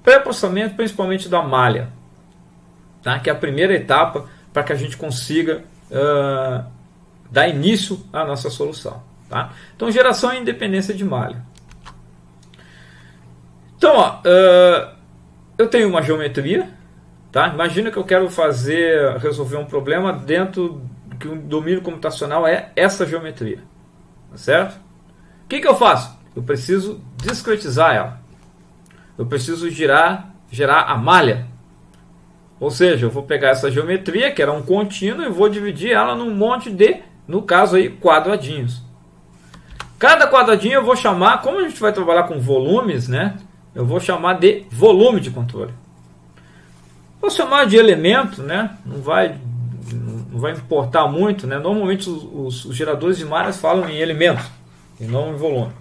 pré-processamento, principalmente da malha, tá? Que é a primeira etapa para que a gente consiga dar início à nossa solução. Tá? Então, geração e independência de malha. Então, ó, eu tenho uma geometria. Tá? Imagina que eu quero resolver um problema dentro que o domínio computacional é essa geometria. Tá certo? O que eu faço? Eu preciso discretizar ela. Eu preciso gerar a malha. Ou seja, eu vou pegar essa geometria, que era um contínuo, e vou dividir ela num monte de, no caso aí, quadradinhos. Cada quadradinho eu vou chamar, como a gente vai trabalhar com volumes, né? Eu vou chamar de volume de controle. Vou chamar de elemento, né? Não vai importar muito, né? Normalmente os geradores de malhas falam em elemento e não em volume.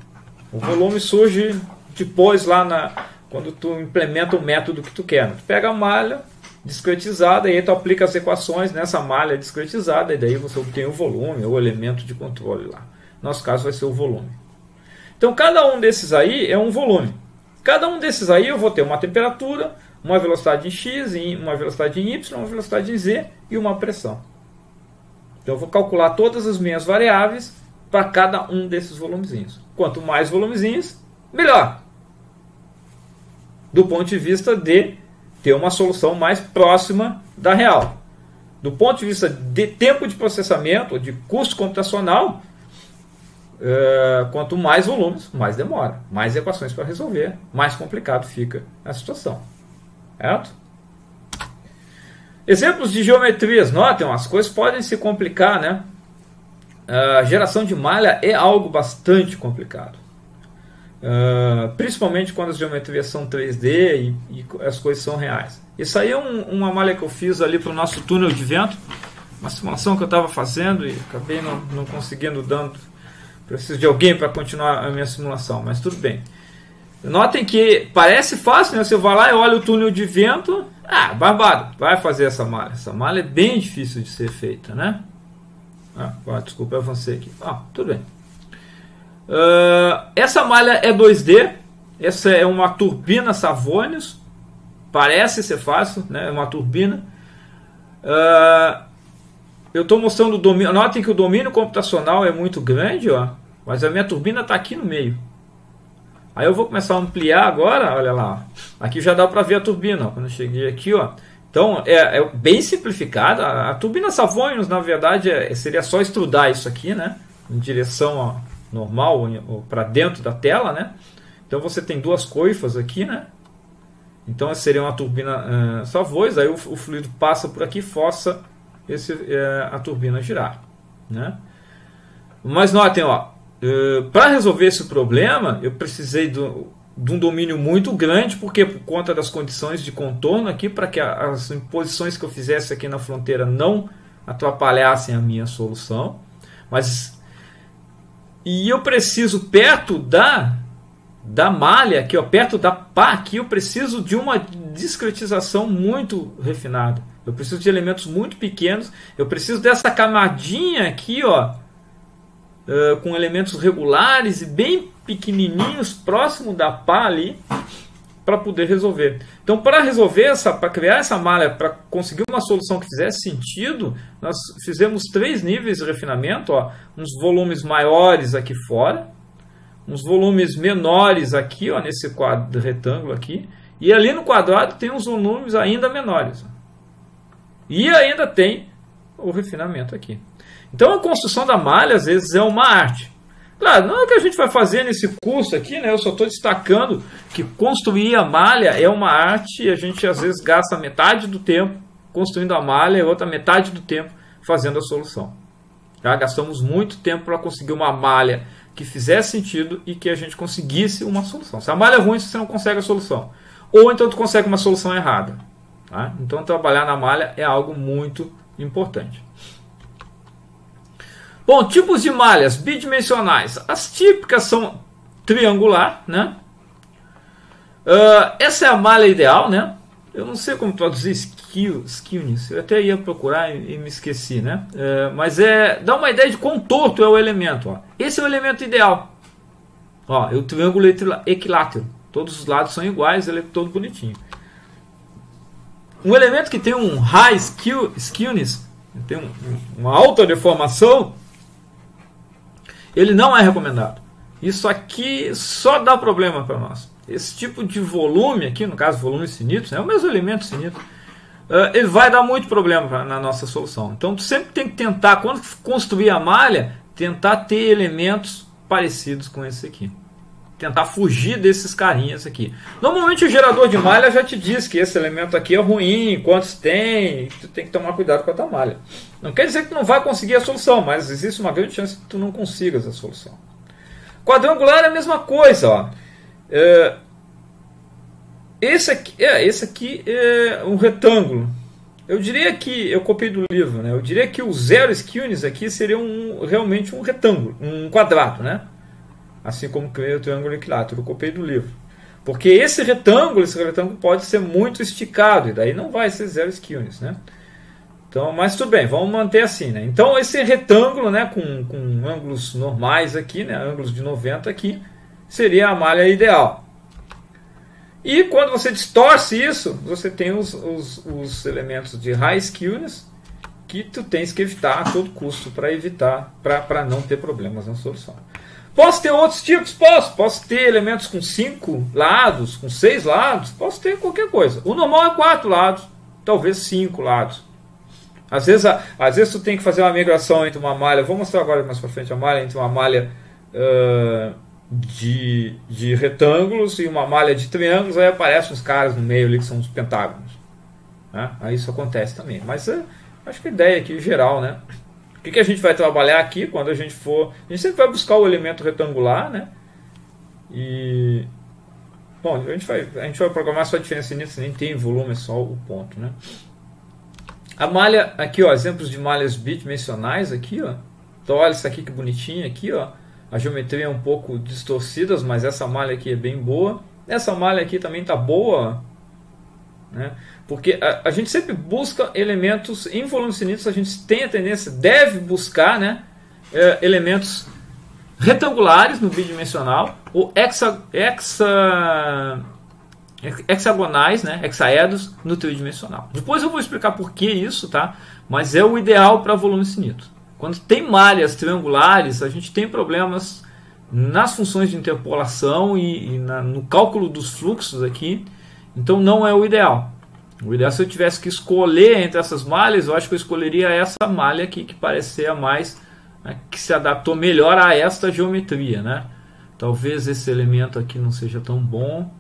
O volume surge depois lá quando tu implementa o método que tu quer. Tu pega a malha discretizada e aí tu aplica as equações nessa malha discretizada e daí você obtém o volume ou o elemento de controle lá. No nosso caso vai ser o volume. Então cada um desses aí é um volume. Cada um desses aí eu vou ter uma temperatura, uma velocidade em x, uma velocidade em y, uma velocidade em z e uma pressão. Então eu vou calcular todas as minhas variáveis para cada um desses volumezinhos. Quanto mais volumezinhos, melhor. Do ponto de vista de ter uma solução mais próxima da real. Do ponto de vista de tempo de processamento, de custo computacional, quanto mais volumes, mais demora. Mais equações para resolver, mais complicado fica a situação. Certo? Exemplos de geometrias. Notem, as coisas podem se complicar, né? A geração de malha é algo bastante complicado. Principalmente quando as geometrias são 3D e as coisas são reais. Isso aí é uma malha que eu fiz ali para o nosso túnel de vento, uma simulação que eu estava fazendo e acabei não conseguindo preciso de alguém para continuar a minha simulação, mas tudo bem. Notem que parece fácil, né? Você vai lá e olha o túnel de vento, barbado, vai fazer essa malha. Essa malha é bem difícil de ser feita, né? Desculpa, eu avancei aqui. Tudo bem. Essa malha é 2D. Essa é uma turbina Savonius. Parece ser fácil, né? É uma turbina. Eu estou mostrando o domínio. Notem que o domínio computacional é muito grande, ó, mas a minha turbina está aqui no meio. Aí eu vou começar a ampliar agora. Olha lá. Aqui já dá para ver a turbina. Ó, quando eu cheguei aqui, ó. Então é bem simplificada. A turbina Savonius, na verdade, seria só extrudar isso aqui, né? Em direção normal para dentro da tela, né? Então você tem duas coifas aqui, né? Então seria uma turbina Savonius. Aí o fluido passa por aqui e força a turbina girar, né? Mas notem, ó, para resolver esse problema eu precisei de um domínio muito grande, porque por conta das condições de contorno aqui, para que as imposições que eu fizesse aqui na fronteira não atrapalhassem a minha solução. E eu preciso perto da malha aqui, ó, perto da pá aqui, eu preciso de uma discretização muito refinada. Eu preciso de elementos muito pequenos. Eu preciso dessa camadinha aqui, ó, com elementos regulares e bem pequenininhos próximo da pá ali, para poder resolver. Então, para criar essa malha, para conseguir uma solução que fizesse sentido, nós fizemos 3 níveis de refinamento, ó, uns volumes maiores aqui fora, uns volumes menores aqui, ó, nesse retângulo aqui, e ali no quadrado tem uns volumes ainda menores. E ainda tem o refinamento aqui. Então a construção da malha às vezes é uma arte. Claro, não é o que a gente vai fazer nesse curso aqui, né? Eu só estou destacando que construir a malha é uma arte e a gente às vezes gasta metade do tempo construindo a malha e outra metade do tempo fazendo a solução. Já gastamos muito tempo para conseguir uma malha que fizesse sentido e que a gente conseguisse uma solução. Se a malha é ruim, você não consegue a solução. Ou então tu consegue uma solução errada. Tá? Então trabalhar na malha é algo muito importante. Bom, tipos de malhas bidimensionais. As típicas são triangular, né? Essa é a malha ideal, né? Eu não sei como traduzir skewness. Eu até ia procurar e me esqueci, né? Mas dá uma ideia de quão torto é o elemento. Ó. Esse é o elemento ideal. Ó, é o triângulo equilátero. Todos os lados são iguais, ele é todo bonitinho. Um elemento que tem um high skewness, tem uma alta deformação, ele não é recomendado. Isso aqui só dá problema para nós. Esse tipo de volume aqui, no caso volumes finitos, é o mesmo elemento finito, ele vai dar muito problema na nossa solução. Então, tu sempre tem que tentar, quando construir a malha, tentar ter elementos parecidos com esse aqui. Tentar fugir desses carinhas aqui. Normalmente o gerador de malha já te diz que esse elemento aqui é ruim, quantos tem, tu tem que tomar cuidado com a tua malha. Não quer dizer que tu não vai conseguir a solução, mas existe uma grande chance que tu não consigas a solução. Quadrangular é a mesma coisa, ó. Esse aqui é um retângulo. Eu diria que, eu copiei do livro, né? Eu diria que o zero skewness aqui seria realmente um retângulo, um quadrado, né? Assim como o triângulo equilátero, eu copiei do livro. Porque esse retângulo pode ser muito esticado, e daí não vai ser zero skewness, né? Então, mas tudo bem, vamos manter assim, né? Então esse retângulo, né, com ângulos normais aqui, né, ângulos de 90 aqui, seria a malha ideal. E quando você distorce isso, você tem os elementos de high skewness que tu tens que evitar a todo custo para não ter problemas na solução. Posso ter outros tipos? Posso ter elementos com 5 lados, com 6 lados, posso ter qualquer coisa. O normal é 4 lados, talvez 5 lados. Às vezes tu tem que fazer uma migração entre uma malha, vou mostrar agora mais para frente a malha, entre uma malha de retângulos e uma malha de triângulos, aí aparecem uns caras no meio ali que são os pentágonos, né? Aí isso acontece também, mas acho que a ideia aqui geral, né? O que a gente vai trabalhar aqui quando a gente for, a gente sempre vai buscar o elemento retangular, né? E bom, a gente vai programar só a diferença nisso, nem tem volume, é só o ponto, né? A malha aqui, ó, exemplos de malhas bidimensionais aqui, ó. Então olha isso aqui que bonitinho aqui, ó. A geometria é um pouco distorcida, mas essa malha aqui é bem boa. Essa malha aqui também está boa, né? Porque a gente sempre busca elementos em volumes finitos, a gente tem a tendência, deve buscar, né, elementos retangulares no bidimensional ou hexagonais, né, hexaedros no tridimensional. Depois eu vou explicar por que isso, tá? Mas é o ideal para volumes finitos. Quando tem malhas triangulares, a gente tem problemas nas funções de interpolação e no cálculo dos fluxos aqui. Então não é o ideal. O ideal, se eu tivesse que escolher entre essas malhas, eu acho que eu escolheria essa malha aqui, que parece ser a mais, né, que se adaptou melhor a esta geometria, né? Talvez esse elemento aqui não seja tão bom.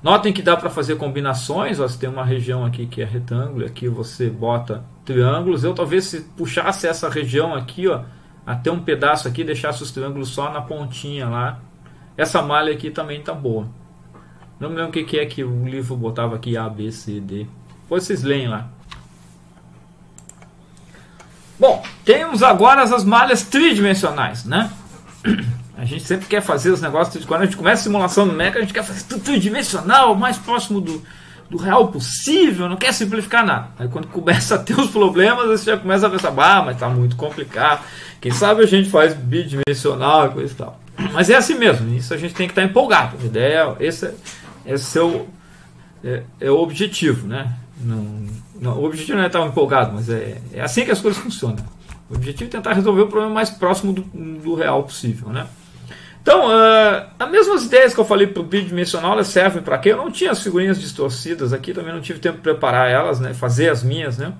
Notem que dá para fazer combinações. Ó, você tem uma região aqui que é retângulo, aqui você bota triângulos. Eu talvez se puxasse essa região aqui, ó, até um pedaço aqui, deixasse os triângulos só na pontinha lá. Essa malha aqui também está boa. Não me lembro o que é que o livro botava aqui, A, B, C, D. Depois vocês leem lá. Bom, temos agora as malhas tridimensionais, né? A gente sempre quer fazer os negócios, quando a gente começa a simulação numérica, a gente quer fazer tudo tridimensional, o mais próximo do real possível, não quer simplificar nada. Aí quando começa a ter os problemas, você já começa a pensar, mas está muito complicado. Quem sabe a gente faz bidimensional e coisa e tal. Mas é assim mesmo, isso a gente tem que estar empolgado. A ideia, esse é o objetivo, né? Não, o objetivo não é estar empolgado, mas é assim que as coisas funcionam. O objetivo é tentar resolver o problema mais próximo do real possível, né? Então, as mesmas ideias que eu falei para o bidimensional, elas servem para quê? Eu não tinha as figurinhas distorcidas aqui, também não tive tempo de preparar elas, né? Fazer as minhas, né?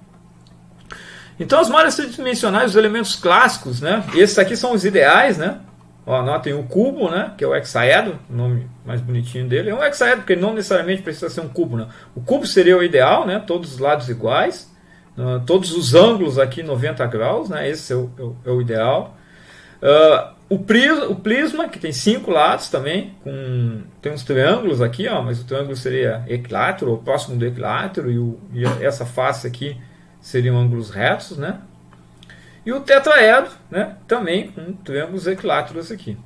Então, as malhas tridimensionais, os elementos clássicos, né? Esses aqui são os ideais, né? Ó, notem o cubo, né? Que é o hexaedro, o nome mais bonitinho dele. É um hexaedro, porque não necessariamente precisa ser um cubo, né? O cubo seria o ideal, né? Todos os lados iguais, todos os ângulos aqui 90 graus, né? Esse é o ideal. O prisma, que tem 5 lados também, tem uns triângulos aqui, ó, mas o triângulo seria equilátero, ou próximo do equilátero, e essa face aqui seriam ângulos retos, né? E o tetraedro, né, também com triângulos equiláteros aqui.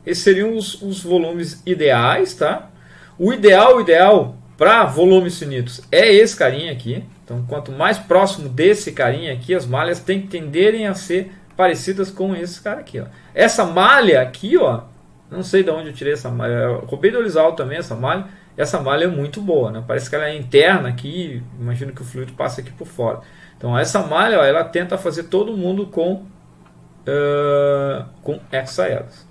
Esses seriam os volumes ideais, tá? O ideal para volumes finitos é esse carinha aqui. Então, quanto mais próximo desse carinha aqui, as malhas tenderem a ser parecidas com esse cara aqui, ó. Essa malha aqui, ó, não sei de onde eu tirei essa malha, eu roubei do horizontal também essa malha. essa malha é muito boa, né? Parece que ela é interna aqui, imagino que o fluido passa aqui por fora. Então essa malha, ó, ela tenta fazer todo mundo com hexaedros.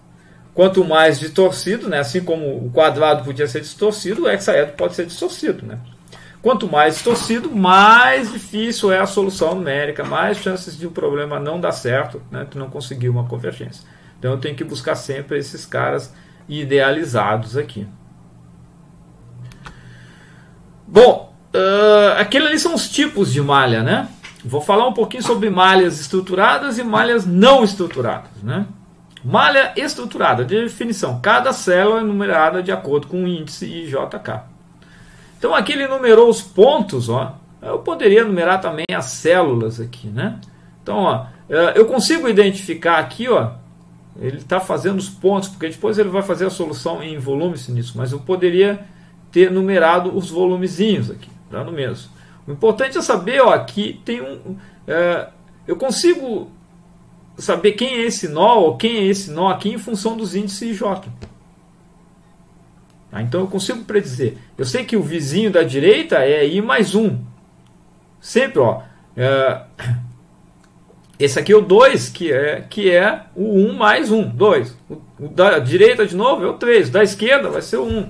Quanto mais distorcido, né? Assim como o quadrado podia ser distorcido, o hexaedro pode ser distorcido, né? Quanto mais distorcido, mais difícil é a solução numérica, mais chances de o problema não dar certo, né? Tu não conseguir uma convergência. Então eu tenho que buscar sempre esses caras idealizados aqui. Bom, aqueles ali são os tipos de malha, né? Vou falar um pouquinho sobre malhas estruturadas e malhas não estruturadas, né? Malha estruturada, de definição, cada célula é numerada de acordo com o índice IJK. Então aqui ele numerou os pontos, ó. Eu poderia numerar também as células aqui, né? Então, ó, eu consigo identificar aqui, ó, ele está fazendo os pontos, porque depois ele vai fazer a solução em volumes nisso, mas eu poderia ter numerado os volumezinhos aqui, dando mesmo. O importante é saber, ó, que tem eu consigo saber quem é esse nó ou quem é esse nó aqui em função dos índices IJ. Então eu consigo predizer. Eu sei que o vizinho da direita é I mais 1. Sempre, ó. Esse aqui é o 2, que é o 1 mais 1, 2. O da direita, de novo, é o 3. O da esquerda vai ser o 1.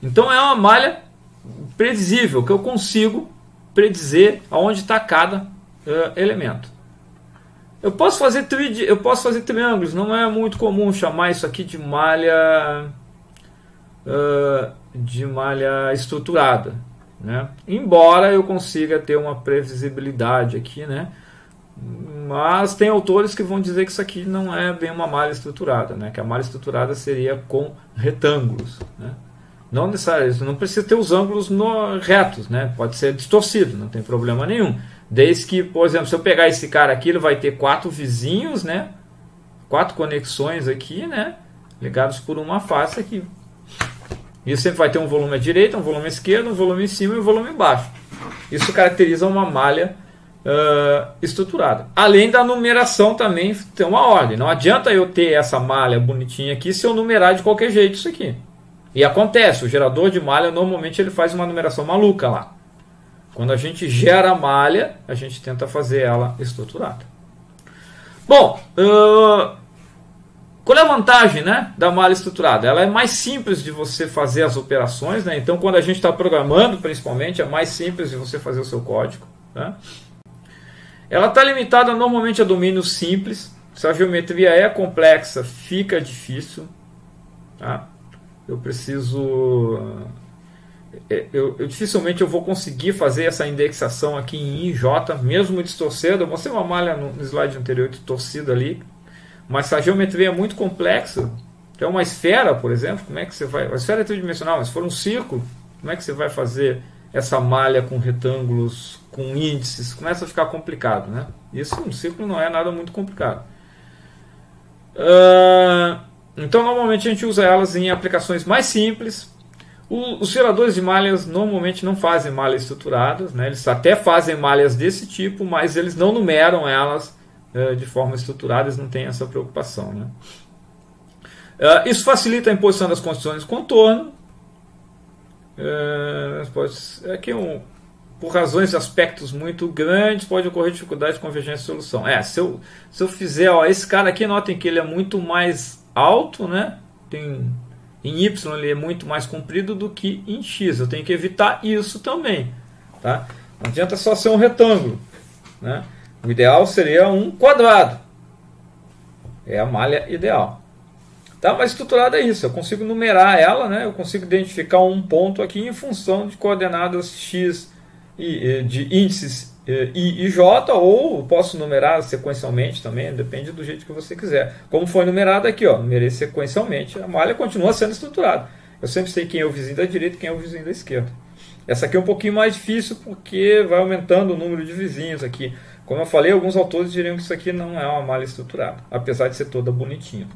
Então é uma malha previsível, que eu consigo predizer aonde está cada elemento. Eu posso fazer triângulos, não é muito comum chamar isso aqui de malha estruturada, né? Embora eu consiga ter uma previsibilidade aqui, né? Mas tem autores que vão dizer que isso aqui não é bem uma malha estruturada, né? Que a malha estruturada seria com retângulos, né? Não necessariamente, não precisa ter os ângulos retos, né? Pode ser distorcido, não tem problema nenhum. Desde que, por exemplo, se eu pegar esse cara aqui, ele vai ter 4 vizinhos, né? 4 conexões aqui, né? Ligados por uma face aqui. E sempre vai ter um volume à direita, um volume à esquerda, um volume em cima e um volume embaixo. Isso caracteriza uma malha estruturada. Além da numeração também tem uma ordem. Não adianta eu ter essa malha bonitinha aqui se eu numerar de qualquer jeito isso aqui. E acontece, o gerador de malha normalmente ele faz uma numeração maluca lá. Quando a gente gera a malha, a gente tenta fazer ela estruturada. Bom, qual é a vantagem, né, da malha estruturada? Ela é mais simples de você fazer as operações, né? Então quando a gente está programando, principalmente, é mais simples de você fazer o seu código, né? Ela está limitada normalmente a domínios simples. Se a geometria é complexa, fica difícil, tá? Eu dificilmente eu vou conseguir fazer essa indexação aqui em IJ, mesmo distorcendo. Eu mostrei uma malha no slide anterior distorcida ali, mas se a geometria é muito complexa, é uma esfera, por exemplo, como é que você vai? A esfera é tridimensional, mas se for um círculo, como é que você vai fazer essa malha com retângulos, com índices? Começa a ficar complicado, né? Isso, um círculo não é nada muito complicado. Então normalmente a gente usa elas em aplicações mais simples. Os geradores de malhas normalmente não fazem malhas estruturadas, né? Eles até fazem malhas desse tipo, mas eles não numeram elas de forma estruturada, eles não têm essa preocupação, né? Isso facilita a imposição das condições de contorno. Aqui por razões de aspectos muito grandes pode ocorrer dificuldade de convergência de solução. Se eu fizer, ó, esse cara aqui, notem que ele é muito mais alto, né? Em Y ele é muito mais comprido do que em X. Eu tenho que evitar isso também, tá? Não adianta só ser um retângulo, né? O ideal seria um quadrado. É a malha ideal. Tá? Mas estruturada é isso. Eu consigo numerar ela, né? Eu consigo identificar um ponto aqui em função de coordenadas X de índices I e J, ou posso numerar sequencialmente também, depende do jeito que você quiser. Como foi numerado aqui, ó, numerei sequencialmente, a malha continua sendo estruturada. Eu sempre sei quem é o vizinho da direita e quem é o vizinho da esquerda. Essa aqui é um pouquinho mais difícil porque vai aumentando o número de vizinhos aqui. Como eu falei, alguns autores diriam que isso aqui não é uma malha estruturada, apesar de ser toda bonitinha.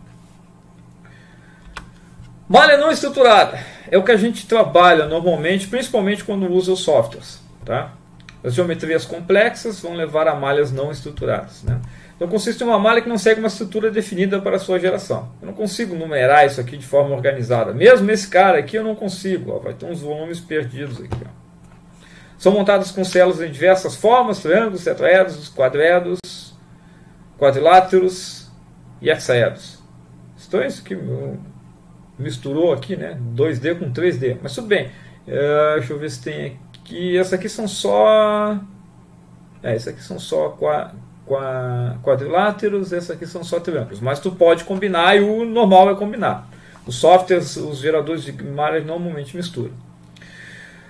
Malha não estruturada é o que a gente trabalha normalmente, principalmente quando usa os softwares, tá? As geometrias complexas vão levar a malhas não estruturadas, né? Então consiste em uma malha que não segue uma estrutura definida para a sua geração. Eu não consigo numerar isso aqui de forma organizada. Mesmo esse cara aqui eu não consigo. Ó, vai ter uns volumes perdidos aqui. Ó. São montadas com células em diversas formas: triângulos, tetraedros, quadrédros, quadriláteros e hexaedros. Então isso aqui misturou aqui, né? 2D com 3D. Mas tudo bem. Deixa eu ver se tem aqui. Essas aqui são só... essas aqui são só quadriláteros, essas aqui são só triângulos. Mas tu pode combinar e o normal é combinar. Os softwares, os geradores de malhas normalmente misturam.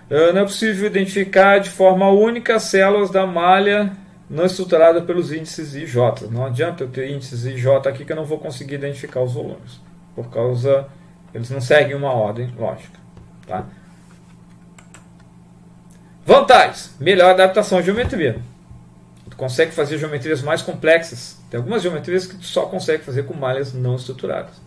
Não é possível identificar de forma única as células da malha não estruturada pelos índices I e J. Não adianta eu ter índices I e J aqui que eu não vou conseguir identificar os volumes. Por causa... eles não seguem uma ordem lógica. Tá? Vantagens. Melhor adaptação à geometria. Tu consegue fazer geometrias mais complexas. Tem algumas geometrias que tu só consegue fazer com malhas não estruturadas.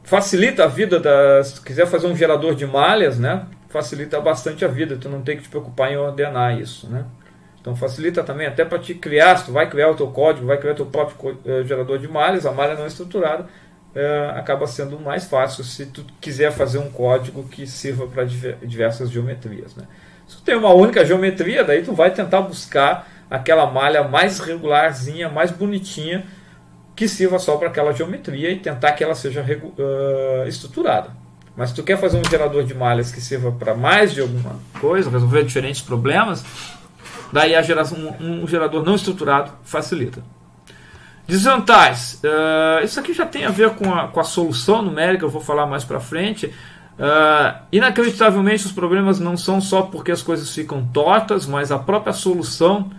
Facilita a vida se tu quiser fazer um gerador de malhas, né? Facilita bastante a vida. Tu não tem que te preocupar em ordenar isso, né? Então facilita também até para te criar. Se tu vai criar o teu código, vai criar o teu próprio gerador de malhas, a malha não estruturada acaba sendo mais fácil se tu quiser fazer um código que sirva para diversas geometrias, né? Se tu tem uma única geometria, daí tu vai tentar buscar aquela malha mais regularzinha, mais bonitinha, que sirva só para aquela geometria e tentar que ela seja estruturada. Mas se tu quer fazer um gerador de malhas que sirva para mais de alguma coisa, resolver diferentes problemas, daí um gerador não estruturado facilita. Desvantagens. Isso aqui já tem a ver com a solução numérica, eu vou falar mais para frente. Inacreditavelmente os problemas não são só porque as coisas ficam tortas, mas a própria solução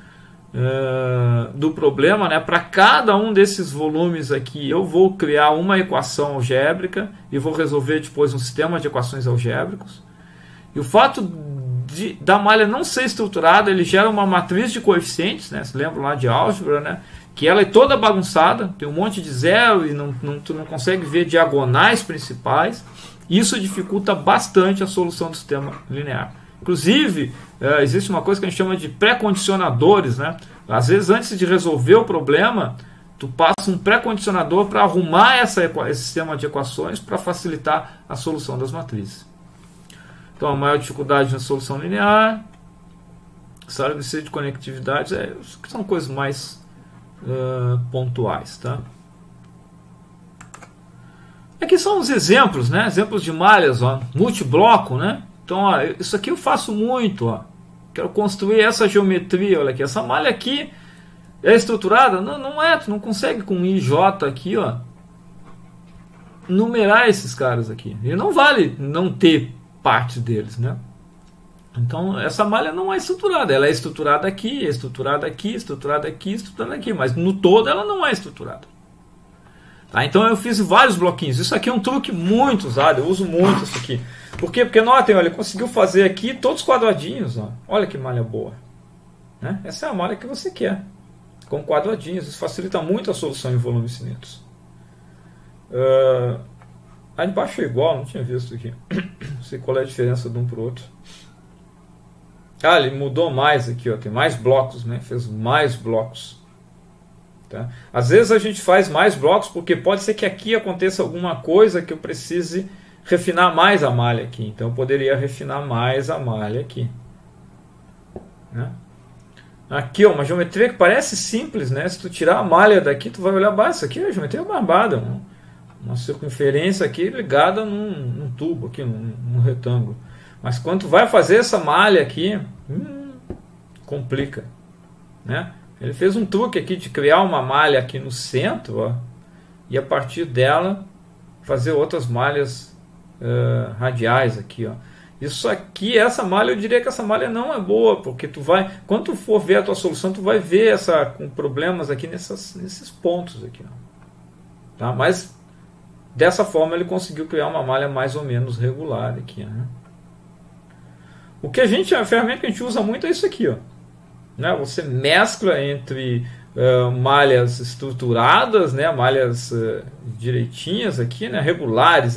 do problema, né? Para cada um desses volumes aqui eu vou criar uma equação algébrica e vou resolver depois um sistema de equações algébricos. E o fato da malha não ser estruturada, ele gera uma matriz de coeficientes, né? Se lembra lá de álgebra, né? Que ela é toda bagunçada, tem um monte de zero e tu não consegue ver diagonais principais. Isso dificulta bastante a solução do sistema linear. Inclusive, existe uma coisa que a gente chama de pré-condicionadores, né? Às vezes, antes de resolver o problema, tu passa um pré-condicionador para arrumar esse sistema de equações para facilitar a solução das matrizes. Então, a maior dificuldade na solução linear, sabe, de conectividade, são coisas mais pontuais, tá? Aqui são os exemplos, né? Exemplos de malhas, ó, multibloco, né? Então, ó, isso aqui eu faço muito, ó. Quero construir essa geometria, olha aqui. Essa malha aqui é estruturada? Não é, tu não consegue com IJ aqui, ó, numerar esses caras aqui. E não vale não ter parte deles, né? Então, essa malha não é estruturada. Ela é estruturada aqui, estruturada aqui, estruturada aqui, estruturada aqui. Mas no todo ela não é estruturada. Tá? Então eu fiz vários bloquinhos. Isso aqui é um truque muito usado. Eu uso muito isso aqui. Por quê? Porque notem, olha, ele conseguiu fazer aqui todos quadradinhos. Ó. Olha que malha boa. Né? Essa é a malha que você quer. Com quadradinhos. Isso facilita muito a solução em volumes finitos. Aí embaixo é igual, não tinha visto aqui. Não sei qual é a diferença de um para o outro. Ele mudou mais aqui, ó, tem mais blocos, né? Fez mais blocos. Tá? Às vezes a gente faz mais blocos porque pode ser que aqui aconteça alguma coisa que eu precise refinar mais a malha aqui. Então eu poderia refinar mais a malha aqui. Né? Aqui, ó, uma geometria que parece simples, né? Se tu tirar a malha daqui, tu vai olhar, isso aqui é uma geometria barbada. Uma circunferência aqui ligada num tubo, aqui, num retângulo. Mas quando tu vai fazer essa malha aqui, complica, né? Ele fez um truque aqui de criar uma malha aqui no centro, ó, e a partir dela fazer outras malhas radiais aqui, ó. Isso aqui, essa malha, eu diria que essa malha não é boa, porque tu vai, quando tu for ver a tua solução, tu vai ver com problemas aqui nesses pontos aqui, ó. Tá? Mas dessa forma ele conseguiu criar uma malha mais ou menos regular aqui, né? A ferramenta que a gente usa muito é isso aqui, ó. Né? Você mescla entre malhas estruturadas, né? Malhas direitinhas aqui, né? Regulares.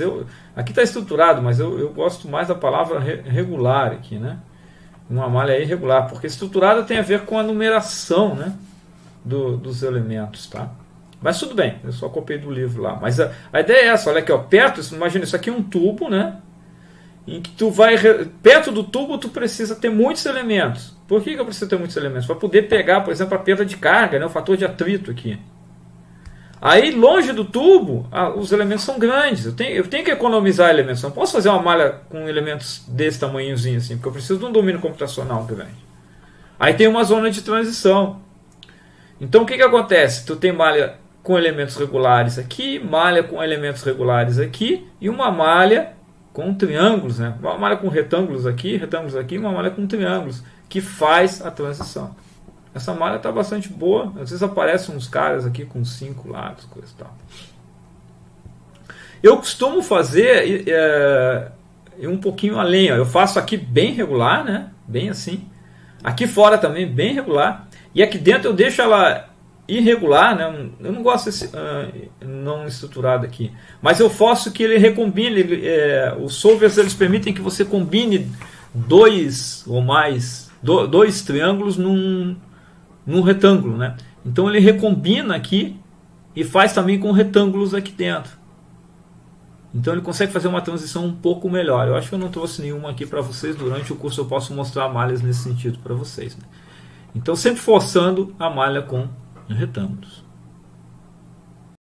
Aqui está estruturado, mas eu gosto mais da palavra regular aqui, né? uma malha irregular, porque estruturada tem a ver com a numeração, né, dos elementos, tá? Mas tudo bem, eu só copiei do livro lá. Mas a ideia é essa, olha aqui, ó, perto, imagina, isso aqui é um tubo, né? Em que tu vai, perto do tubo tu precisa ter muitos elementos. Por que eu preciso ter muitos elementos? Para poder pegar, por exemplo, a perda de carga, né, o fator de atrito aqui. Aí, longe do tubo, os elementos são grandes. Eu tenho que economizar elementos. Eu não posso fazer uma malha com elementos desse tamanhozinho assim, porque eu preciso de um domínio computacional grande. Aí tem uma zona de transição. Então, o que acontece? Tu tem malha com elementos regulares aqui, malha com elementos regulares aqui, e uma malha com triângulos, né? Uma malha com retângulos aqui, uma malha com triângulos, que faz a transição. Essa malha está bastante boa. Às vezes aparecem uns caras aqui com 5 lados, coisa e tal. Eu costumo fazer um pouquinho além. Ó. Eu faço aqui bem regular, né? Bem assim. Aqui fora também bem regular. E aqui dentro eu deixo ela irregular, né? Eu não gosto desse não estruturado aqui. Mas eu faço que ele recombine. Os solvers eles permitem que você combine dois ou mais, dois triângulos num retângulo, né? Então ele recombina aqui e faz também com retângulos aqui dentro. Então ele consegue fazer uma transição um pouco melhor. Eu acho que eu não trouxe nenhuma aqui para vocês. Durante o curso eu posso mostrar malhas nesse sentido para vocês, né? Então sempre forçando a malha com retângulos.